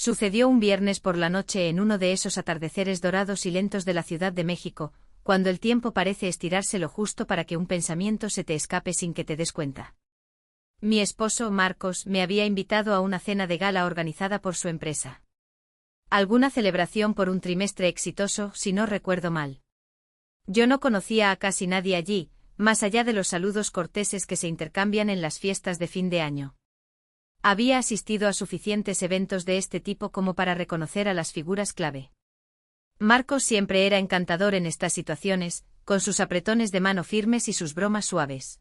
Sucedió un viernes por la noche en uno de esos atardeceres dorados y lentos de la Ciudad de México, cuando el tiempo parece estirarse lo justo para que un pensamiento se te escape sin que te des cuenta. Mi esposo, Marcos, me había invitado a una cena de gala organizada por su empresa. Alguna celebración por un trimestre exitoso, si no recuerdo mal. Yo no conocía a casi nadie allí, más allá de los saludos corteses que se intercambian en las fiestas de fin de año. Había asistido a suficientes eventos de este tipo como para reconocer a las figuras clave. Marcos siempre era encantador en estas situaciones, con sus apretones de mano firmes y sus bromas suaves.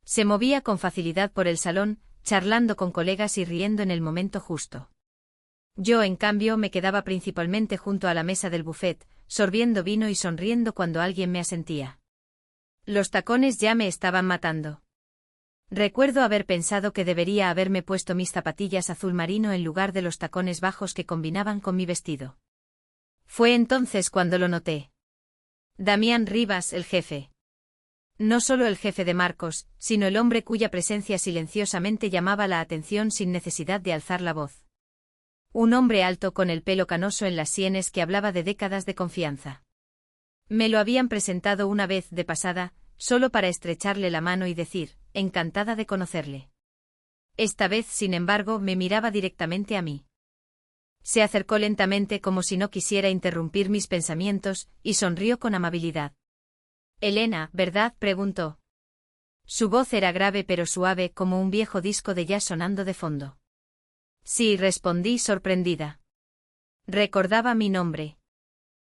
Se movía con facilidad por el salón, charlando con colegas y riendo en el momento justo. Yo, en cambio, me quedaba principalmente junto a la mesa del buffet, sorbiendo vino y sonriendo cuando alguien me asentía. Los tacones ya me estaban matando. Recuerdo haber pensado que debería haberme puesto mis zapatillas azul marino en lugar de los tacones bajos que combinaban con mi vestido. Fue entonces cuando lo noté. Damián Rivas, el jefe. No solo el jefe de Marcos, sino el hombre cuya presencia silenciosamente llamaba la atención sin necesidad de alzar la voz. Un hombre alto con el pelo canoso en las sienes que hablaba de décadas de confianza. Me lo habían presentado una vez de pasada, solo para estrecharle la mano y decir, encantada de conocerle. Esta vez, sin embargo, me miraba directamente a mí. Se acercó lentamente como si no quisiera interrumpir mis pensamientos, y sonrió con amabilidad. «Elena, ¿verdad?», preguntó. Su voz era grave pero suave como un viejo disco de jazz sonando de fondo. Sí, respondí sorprendida. Recordaba mi nombre.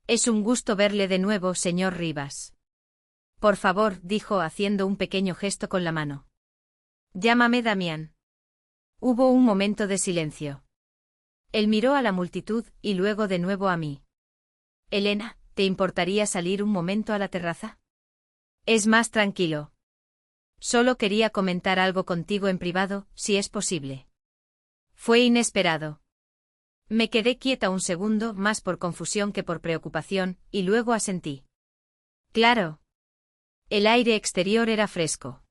«Es un gusto verle de nuevo, señor Rivas». «Por favor», dijo haciendo un pequeño gesto con la mano. «Llámame Damián». Hubo un momento de silencio. Él miró a la multitud y luego de nuevo a mí. «Elena, ¿te importaría salir un momento a la terraza? Es más tranquilo. Solo quería comentar algo contigo en privado, si es posible». Fue inesperado. Me quedé quieta un segundo, más por confusión que por preocupación, y luego asentí. «Claro». El aire exterior era fresco.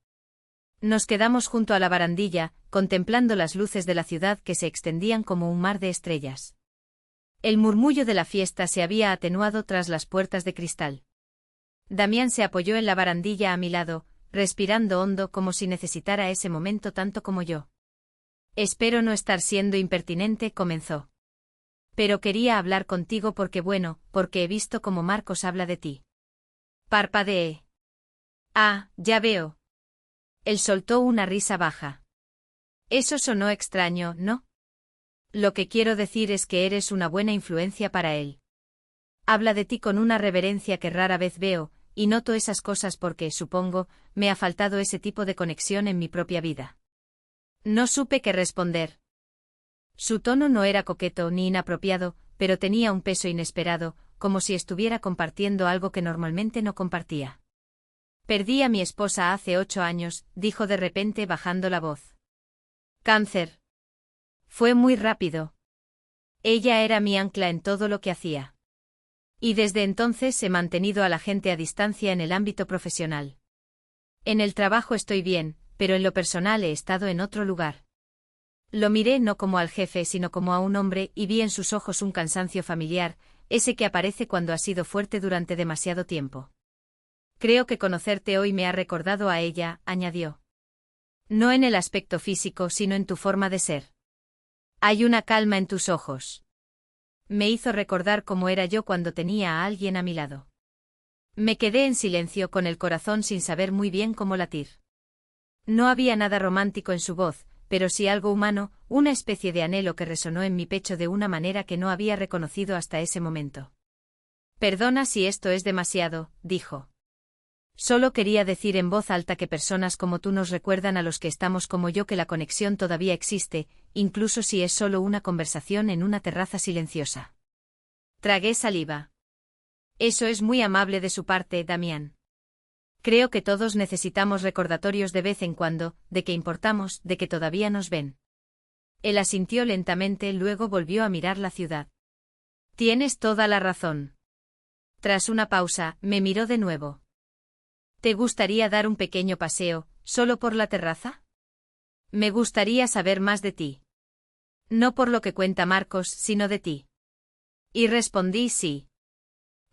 Nos quedamos junto a la barandilla, contemplando las luces de la ciudad que se extendían como un mar de estrellas. El murmullo de la fiesta se había atenuado tras las puertas de cristal. Damián se apoyó en la barandilla a mi lado, respirando hondo como si necesitara ese momento tanto como yo. «Espero no estar siendo impertinente», comenzó. «Pero quería hablar contigo porque he visto cómo Marcos habla de ti». Parpadeé. «Ah, ya veo». Él soltó una risa baja. «Eso sonó extraño, ¿no? Lo que quiero decir es que eres una buena influencia para él. Habla de ti con una reverencia que rara vez veo, y noto esas cosas porque, supongo, me ha faltado ese tipo de conexión en mi propia vida». No supe qué responder. Su tono no era coqueto ni inapropiado, pero tenía un peso inesperado, como si estuviera compartiendo algo que normalmente no compartía. «Perdí a mi esposa hace 8 años», dijo de repente bajando la voz. «Cáncer». Fue muy rápido. Ella era mi ancla en todo lo que hacía. Y desde entonces he mantenido a la gente a distancia en el ámbito profesional. En el trabajo estoy bien, pero en lo personal he estado en otro lugar. Lo miré no como al jefe sino como a un hombre y vi en sus ojos un cansancio familiar, ese que aparece cuando has sido fuerte durante demasiado tiempo. «Creo que conocerte hoy me ha recordado a ella», añadió. «No en el aspecto físico sino en tu forma de ser. Hay una calma en tus ojos». Me hizo recordar cómo era yo cuando tenía a alguien a mi lado. Me quedé en silencio con el corazón sin saber muy bien cómo latir. No había nada romántico en su voz, pero sí algo humano, una especie de anhelo que resonó en mi pecho de una manera que no había reconocido hasta ese momento. «Perdona si esto es demasiado», dijo. «Solo quería decir en voz alta que personas como tú nos recuerdan a los que estamos como yo que la conexión todavía existe, incluso si es solo una conversación en una terraza silenciosa». Tragué saliva. «Eso es muy amable de su parte, Damián. Creo que todos necesitamos recordatorios de vez en cuando, de que importamos, de que todavía nos ven». Él asintió lentamente, luego volvió a mirar la ciudad. «Tienes toda la razón». Tras una pausa, me miró de nuevo. «¿Te gustaría dar un pequeño paseo, solo por la terraza? Me gustaría saber más de ti». No por lo que cuenta Marcos, sino de ti. Y respondí sí.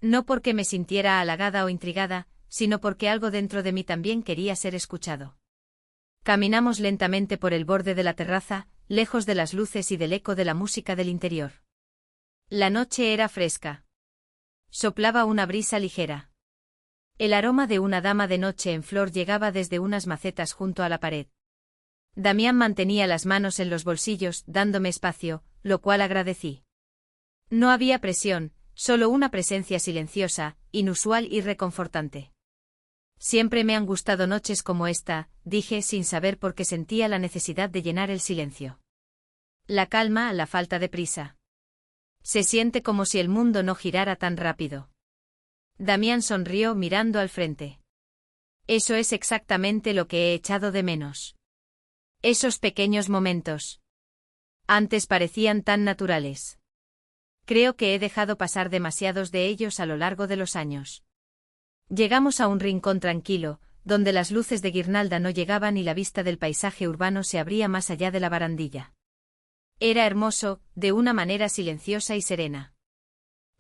No porque me sintiera halagada o intrigada, sino porque algo dentro de mí también quería ser escuchado. Caminamos lentamente por el borde de la terraza, lejos de las luces y del eco de la música del interior. La noche era fresca. Soplaba una brisa ligera. El aroma de una dama de noche en flor llegaba desde unas macetas junto a la pared. Damián mantenía las manos en los bolsillos, dándome espacio, lo cual agradecí. No había presión, solo una presencia silenciosa, inusual y reconfortante. Siempre me han gustado noches como esta, dije sin saber por qué sentía la necesidad de llenar el silencio. La calma, la falta de prisa. Se siente como si el mundo no girara tan rápido. Damián sonrió mirando al frente. Eso es exactamente lo que he echado de menos. Esos pequeños momentos. Antes parecían tan naturales. Creo que he dejado pasar demasiados de ellos a lo largo de los años. Llegamos a un rincón tranquilo, donde las luces de guirnalda no llegaban y la vista del paisaje urbano se abría más allá de la barandilla. Era hermoso, de una manera silenciosa y serena.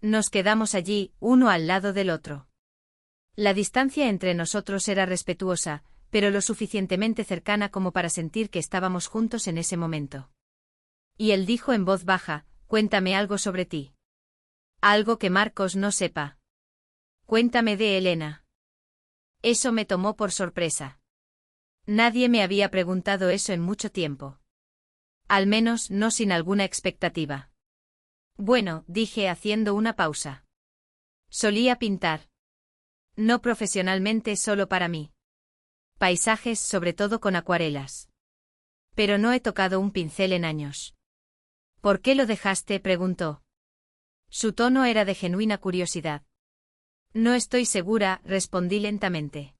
Nos quedamos allí, uno al lado del otro. La distancia entre nosotros era respetuosa, pero lo suficientemente cercana como para sentir que estábamos juntos en ese momento. Y él dijo en voz baja, «Cuéntame algo sobre ti. Algo que Marcos no sepa. Cuéntame de Elena». Eso me tomó por sorpresa. Nadie me había preguntado eso en mucho tiempo. Al menos no sin alguna expectativa. Bueno, dije haciendo una pausa. Solía pintar. No profesionalmente, solo para mí. Paisajes, sobre todo con acuarelas. Pero no he tocado un pincel en años. ¿Por qué lo dejaste?, preguntó. Su tono era de genuina curiosidad. No estoy segura, respondí lentamente.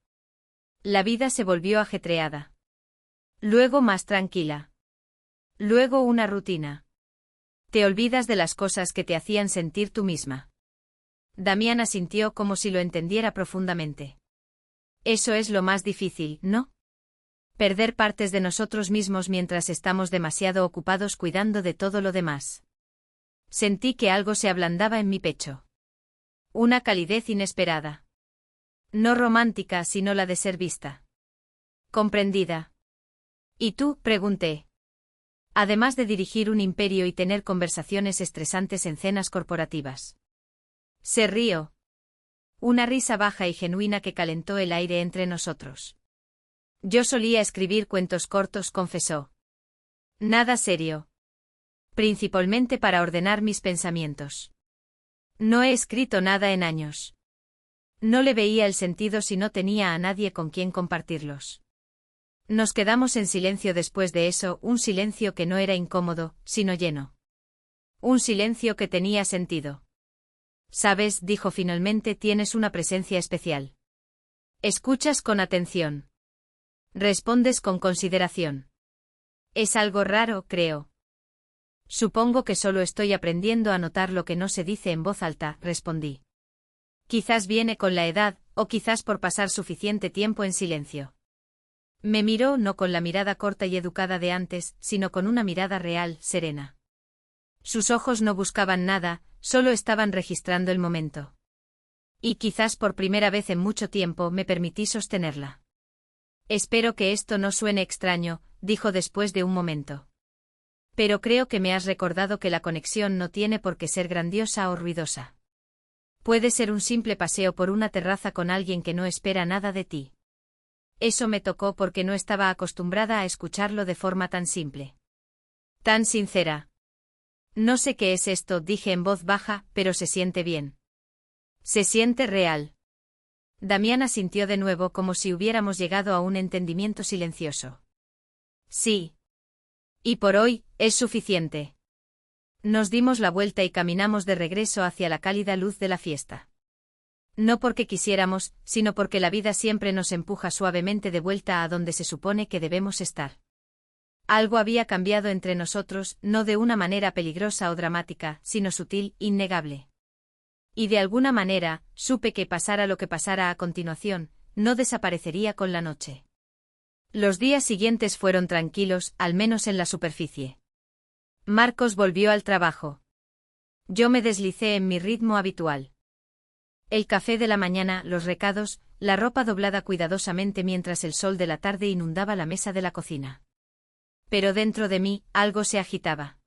La vida se volvió ajetreada. Luego más tranquila. Luego una rutina. Te olvidas de las cosas que te hacían sentir tú misma. Damián asintió como si lo entendiera profundamente. Eso es lo más difícil, ¿no? Perder partes de nosotros mismos mientras estamos demasiado ocupados cuidando de todo lo demás. Sentí que algo se ablandaba en mi pecho. Una calidez inesperada. No romántica, sino la de ser vista. Comprendida. ¿Y tú?, pregunté. Además de dirigir un imperio y tener conversaciones estresantes en cenas corporativas. Se rió. Una risa baja y genuina que calentó el aire entre nosotros. Yo solía escribir cuentos cortos, confesó. Nada serio. Principalmente para ordenar mis pensamientos. No he escrito nada en años. No le veía el sentido si no tenía a nadie con quien compartirlos. Nos quedamos en silencio después de eso, un silencio que no era incómodo, sino lleno. Un silencio que tenía sentido. Sabes, dijo finalmente, tienes una presencia especial. Escuchas con atención. Respondes con consideración. Es algo raro, creo. Supongo que solo estoy aprendiendo a notar lo que no se dice en voz alta, respondí. Quizás viene con la edad, o quizás por pasar suficiente tiempo en silencio. Me miró no con la mirada corta y educada de antes, sino con una mirada real, serena. Sus ojos no buscaban nada, solo estaban registrando el momento. Y quizás por primera vez en mucho tiempo me permití sostenerla. Espero que esto no suene extraño, dijo después de un momento. Pero creo que me has recordado que la conexión no tiene por qué ser grandiosa o ruidosa. Puede ser un simple paseo por una terraza con alguien que no espera nada de ti. Eso me tocó porque no estaba acostumbrada a escucharlo de forma tan simple. Tan sincera. No sé qué es esto, dije en voz baja, pero se siente bien. Se siente real. Damián asintió de nuevo como si hubiéramos llegado a un entendimiento silencioso. Sí. Y por hoy, es suficiente. Nos dimos la vuelta y caminamos de regreso hacia la cálida luz de la fiesta. No porque quisiéramos, sino porque la vida siempre nos empuja suavemente de vuelta a donde se supone que debemos estar. Algo había cambiado entre nosotros, no de una manera peligrosa o dramática, sino sutil, innegable. Y de alguna manera, supe que pasara lo que pasara a continuación, no desaparecería con la noche. Los días siguientes fueron tranquilos, al menos en la superficie. Marcos volvió al trabajo. Yo me deslicé en mi ritmo habitual. El café de la mañana, los recados, la ropa doblada cuidadosamente mientras el sol de la tarde inundaba la mesa de la cocina. Pero dentro de mí, algo se agitaba.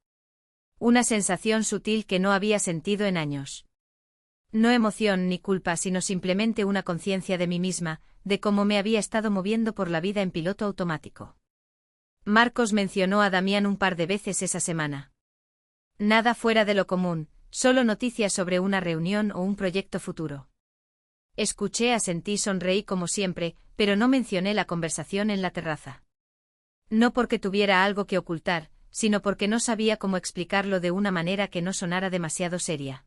Una sensación sutil que no había sentido en años. No emoción ni culpa, sino simplemente una conciencia de mí misma, de cómo me había estado moviendo por la vida en piloto automático. Marcos mencionó a Damián un par de veces esa semana. Nada fuera de lo común, solo noticias sobre una reunión o un proyecto futuro. Escuché, asentí, sonreí como siempre, pero no mencioné la conversación en la terraza. No porque tuviera algo que ocultar, sino porque no sabía cómo explicarlo de una manera que no sonara demasiado seria.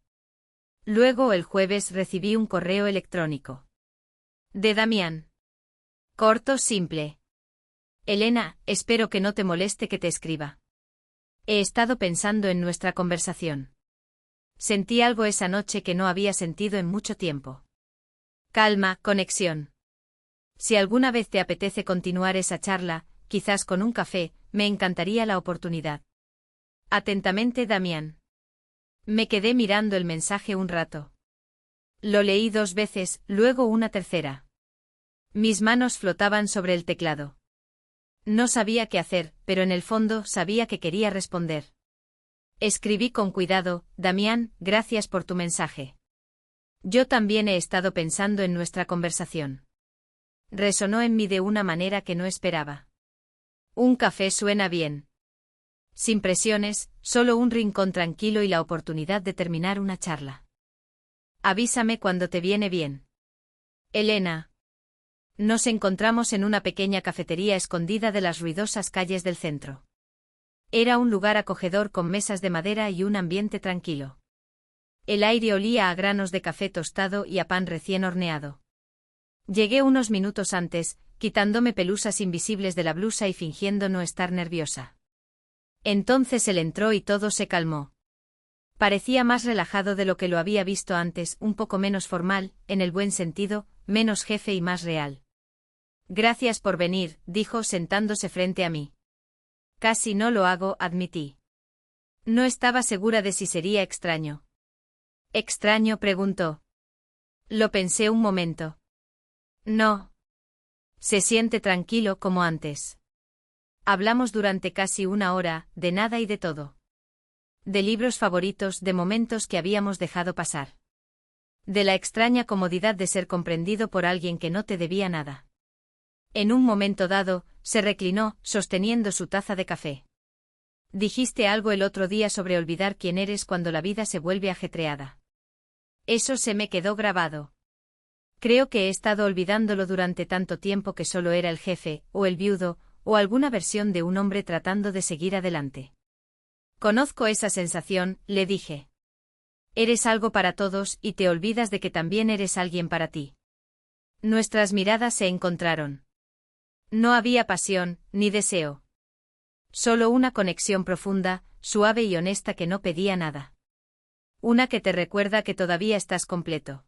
Luego el jueves recibí un correo electrónico. De Damián. Corto, simple. Elena, espero que no te moleste que te escriba. He estado pensando en nuestra conversación. Sentí algo esa noche que no había sentido en mucho tiempo. Calma, conexión. Si alguna vez te apetece continuar esa charla, quizás con un café, me encantaría la oportunidad. Atentamente, Damián. Me quedé mirando el mensaje un rato. Lo leí 2 veces, luego una tercera. Mis manos flotaban sobre el teclado. No sabía qué hacer, pero en el fondo sabía que quería responder. Escribí con cuidado: Damián, gracias por tu mensaje. Yo también he estado pensando en nuestra conversación. Resonó en mí de una manera que no esperaba. Un café suena bien. Sin presiones, solo un rincón tranquilo y la oportunidad de terminar una charla. Avísame cuando te viene bien. Elena. Nos encontramos en una pequeña cafetería escondida de las ruidosas calles del centro. Era un lugar acogedor con mesas de madera y un ambiente tranquilo. El aire olía a granos de café tostado y a pan recién horneado. Llegué unos minutos antes, quitándome pelusas invisibles de la blusa y fingiendo no estar nerviosa. Entonces él entró y todo se calmó. Parecía más relajado de lo que lo había visto antes, un poco menos formal, en el buen sentido, menos jefe y más real. Gracias por venir, dijo sentándose frente a mí. Casi no lo hago, admití. No estaba segura de si sería extraño. ¿Extraño?, preguntó. Lo pensé un momento. No. Se siente tranquilo como antes. Hablamos durante casi 1 hora, de nada y de todo. De libros favoritos, de momentos que habíamos dejado pasar. De la extraña comodidad de ser comprendido por alguien que no te debía nada. En un momento dado, se reclinó, sosteniendo su taza de café. Dijiste algo el otro día sobre olvidar quién eres cuando la vida se vuelve ajetreada. Eso se me quedó grabado. Creo que he estado olvidándolo durante tanto tiempo que solo era el jefe, o el viudo, o alguna versión de un hombre tratando de seguir adelante. Conozco esa sensación, le dije. Eres algo para todos y te olvidas de que también eres alguien para ti. Nuestras miradas se encontraron. No había pasión, ni deseo. Solo una conexión profunda, suave y honesta que no pedía nada. Una que te recuerda que todavía estás completo.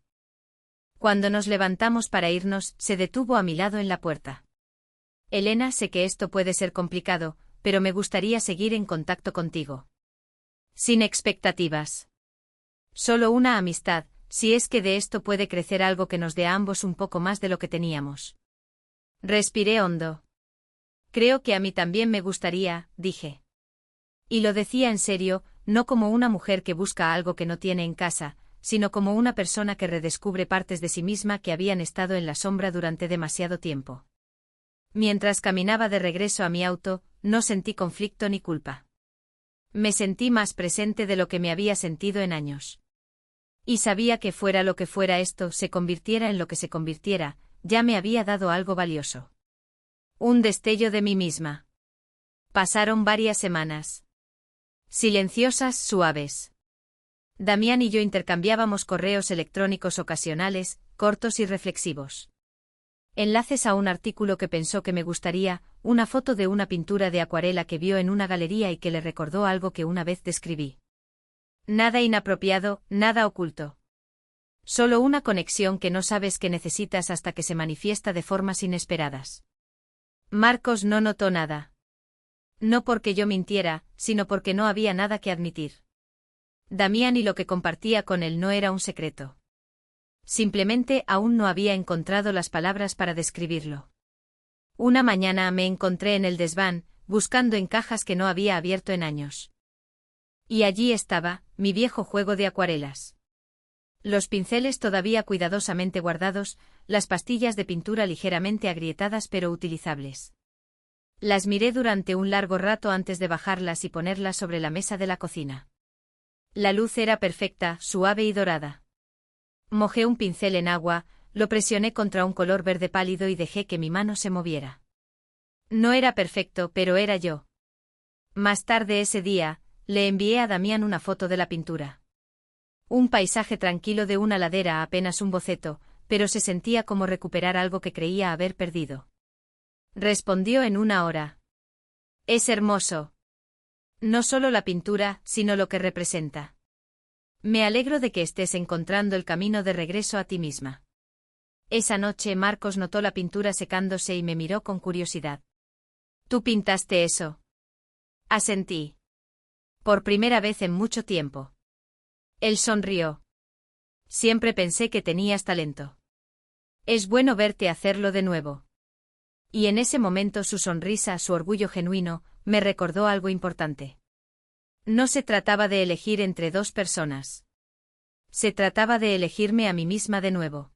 Cuando nos levantamos para irnos, se detuvo a mi lado en la puerta. Elena, sé que esto puede ser complicado, pero me gustaría seguir en contacto contigo. Sin expectativas. Solo una amistad, si es que de esto puede crecer algo que nos dé a ambos un poco más de lo que teníamos. Respiré hondo. Creo que a mí también me gustaría, dije. Y lo decía en serio, no como una mujer que busca algo que no tiene en casa, sino como una persona que redescubre partes de sí misma que habían estado en la sombra durante demasiado tiempo. Mientras caminaba de regreso a mi auto, no sentí conflicto ni culpa. Me sentí más presente de lo que me había sentido en años. Y sabía que fuera lo que fuera esto, se convirtiera en lo que se convirtiera, ya me había dado algo valioso. Un destello de mí misma. Pasaron varias semanas. Silenciosas, suaves. Damián y yo intercambiábamos correos electrónicos ocasionales, cortos y reflexivos. Enlaces a un artículo que pensó que me gustaría, una foto de una pintura de acuarela que vio en una galería y que le recordó algo que una vez describí. Nada inapropiado, nada oculto. Solo una conexión que no sabes que necesitas hasta que se manifiesta de formas inesperadas. Marcos no notó nada. No porque yo mintiera, sino porque no había nada que admitir. Damián y lo que compartía con él no era un secreto. Simplemente aún no había encontrado las palabras para describirlo. Una mañana me encontré en el desván, buscando en cajas que no había abierto en años. Y allí estaba, mi viejo juego de acuarelas. Los pinceles todavía cuidadosamente guardados, las pastillas de pintura ligeramente agrietadas pero utilizables. Las miré durante un largo rato antes de bajarlas y ponerlas sobre la mesa de la cocina. La luz era perfecta, suave y dorada. Mojé un pincel en agua, lo presioné contra un color verde pálido y dejé que mi mano se moviera. No era perfecto, pero era yo. Más tarde ese día, le envié a Damián una foto de la pintura. Un paisaje tranquilo de una ladera, apenas un boceto, pero se sentía como recuperar algo que creía haber perdido. Respondió en una hora. Es hermoso. No solo la pintura, sino lo que representa. Me alegro de que estés encontrando el camino de regreso a ti misma. Esa noche Marcos notó la pintura secándose y me miró con curiosidad. ¿Tú pintaste eso? Asentí. Por primera vez en mucho tiempo. Él sonrió. Siempre pensé que tenías talento. Es bueno verte hacerlo de nuevo. Y en ese momento su sonrisa, su orgullo genuino, me recordó algo importante. No se trataba de elegir entre dos personas. Se trataba de elegirme a mí misma de nuevo.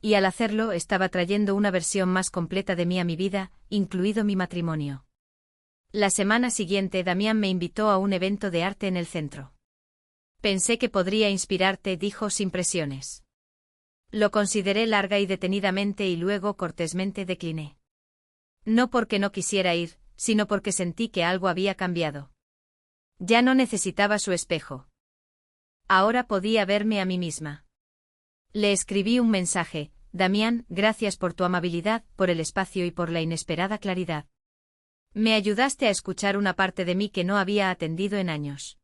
Y al hacerlo estaba trayendo una versión más completa de mí a mi vida, incluido mi matrimonio. La semana siguiente Damián me invitó a un evento de arte en el centro. Pensé que podría inspirarte, dijo sin presiones. Lo consideré larga y detenidamente y luego cortésmente decliné. No porque no quisiera ir, sino porque sentí que algo había cambiado. Ya no necesitaba su espejo. Ahora podía verme a mí misma. Le escribí un mensaje: Damián, gracias por tu amabilidad, por el espacio y por la inesperada claridad. Me ayudaste a escuchar una parte de mí que no había atendido en años.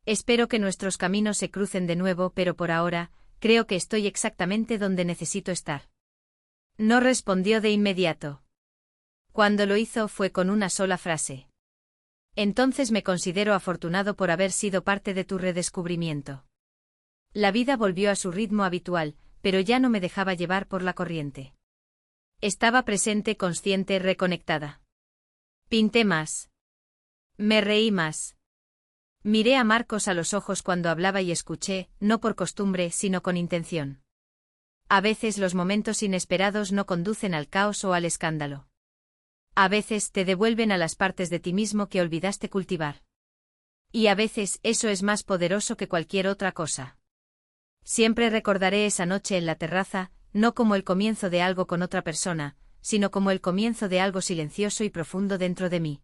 Espero que nuestros caminos se crucen de nuevo, pero por ahora, creo que estoy exactamente donde necesito estar. No respondió de inmediato. Cuando lo hizo fue con una sola frase. Entonces me considero afortunado por haber sido parte de tu redescubrimiento. La vida volvió a su ritmo habitual, pero ya no me dejaba llevar por la corriente. Estaba presente, consciente, reconectada. Pinté más. Me reí más. Miré a Marcos a los ojos cuando hablaba y escuché, no por costumbre, sino con intención. A veces los momentos inesperados no conducen al caos o al escándalo. A veces te devuelven a las partes de ti mismo que olvidaste cultivar. Y a veces eso es más poderoso que cualquier otra cosa. Siempre recordaré esa noche en la terraza, no como el comienzo de algo con otra persona, sino como el comienzo de algo silencioso y profundo dentro de mí.